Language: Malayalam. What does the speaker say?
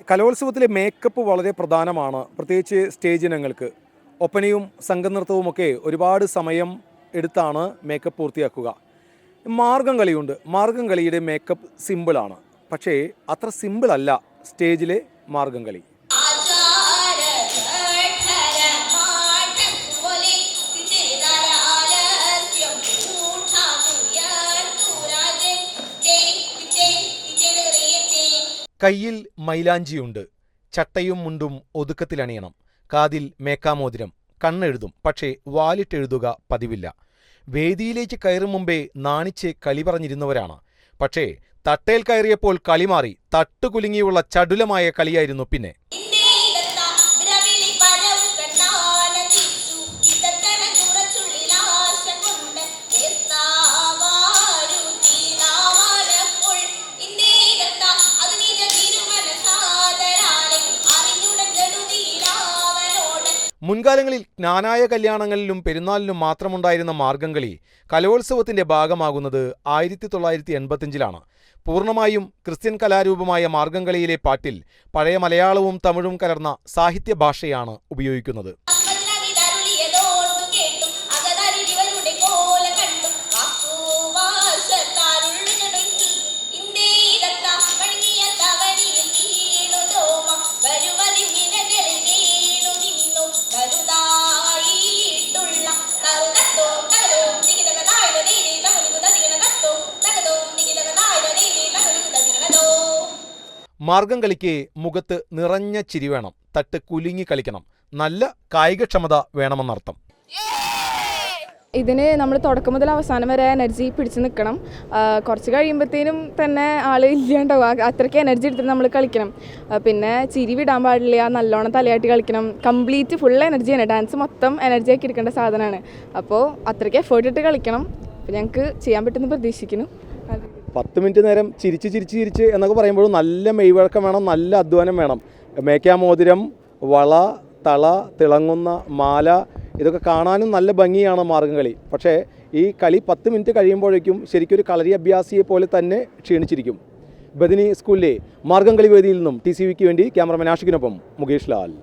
കലോത്സവത്തിലെ മേക്കപ്പ് വളരെ പ്രധാനമാണ്, പ്രത്യേകിച്ച് സ്റ്റേജ് ഇനങ്ങൾക്ക്. ഒപ്പനയും സംഘനൃത്തവുമൊക്കെ ഒരുപാട് സമയം എടുത്താണ് മേക്കപ്പ് പൂർത്തിയാക്കുക. മാർഗം കളിയുണ്ട്. മാർഗം കളിയുടെ മേക്കപ്പ് സിമ്പിളാണ്, പക്ഷേ അത്ര സിമ്പിളല്ല സ്റ്റേജിലെ മാർഗം കളി. കയ്യിൽ മൈലാഞ്ചിയുണ്ട്, ചട്ടയും മുണ്ടും ഒതുക്കത്തിലണിയണം, കാതിൽ മേക്കാമോതിരം, കണ്ണെഴുതും, പക്ഷേ വാലിട്ടെഴുതുക പതിവില്ല. വേദിയിലേക്ക് കയറും മുമ്പേ നാണിച്ച് കളി പറഞ്ഞിരുന്നവരാണ്. പക്ഷേ തട്ടേൽ കയറിയപ്പോൾ കളി മാറി. തട്ടുകുലുങ്ങിയുള്ള ചടുലമായ കളിയായിരുന്നു പിന്നെ. മുൻകാലങ്ങളിൽ ജ്ഞാനായ കല്യാണങ്ങളിലും പെരുന്നാളിലും മാത്രമുണ്ടായിരുന്ന മാർഗംകളി കലോത്സവത്തിന്റെ ഭാഗമാകുന്നത് 1985-ലാണ്. പൂർണ്ണമായും ക്രിസ്ത്യൻ കലാരൂപമായ മാർഗംകളിയിലെ പാട്ടിൽ പഴയ മലയാളവും തമിഴും കലർന്ന സാഹിത്യ ഭാഷയാണ് ഉപയോഗിക്കുന്നത്. മാർഗം കളിക്ക് മുഖത്ത് നിറഞ്ഞ ചിരി വേണം, തട്ട് കുലുങ്ങി കളിക്കണം, നല്ല കായികക്ഷമത വേണമെന്നർത്ഥം. ഇതിന് നമ്മൾ തുടക്കം മുതൽ അവസാനം വരെ എനർജി പിടിച്ച് നിൽക്കണം. കുറച്ച് കഴിയുമ്പോഴത്തേനും തന്നെ ആൾ ഇല്ലാണ്ടാവും. അത്രയ്ക്ക് എനർജി എടുത്തിട്ട് നമ്മൾ കളിക്കണം. പിന്നെ ചിരി വിടാൻ പാടില്ല, നല്ലോണം തലയാട്ടി കളിക്കണം. കംപ്ലീറ്റ് ഫുൾ എനർജിയാണ്. ഡാൻസ് മൊത്തം എനർജി ആക്കി എടുക്കേണ്ട സാധനമാണ്. അപ്പോൾ അത്രയ്ക്ക് എഫേർട്ട് ഇട്ട് കളിക്കണം. അപ്പോൾ ഞങ്ങൾക്ക് ചെയ്യാൻ പറ്റുമെന്ന് പ്രതീക്ഷിക്കുന്നു. 10 മിനിറ്റ് നേരം ചിരിച്ച് എന്നൊക്കെ പറയുമ്പോഴും നല്ല മെയ്വഴക്കം വേണം, നല്ല അധ്വാനം വേണം. മേക്കാമോതിരം, വള, തള, തിളങ്ങുന്ന മാല, ഇതൊക്കെ കാണാനും നല്ല ഭംഗിയാണ് മാർഗം കളി. പക്ഷേ ഈ കളി 10 മിനിറ്റ് കഴിയുമ്പോഴേക്കും ശരിക്കും ഒരു കളരി അഭ്യാസിയെ പോലെ തന്നെ ക്ഷീണിച്ചിരിക്കും. ബദിനി സ്കൂളിലെ മാർഗം കളി വേദിയിൽ നിന്നും TCVക്ക് വേണ്ടി ക്യാമറമാൻ ആഷിഖിനൊപ്പം മുകേഷ് ലാൽ.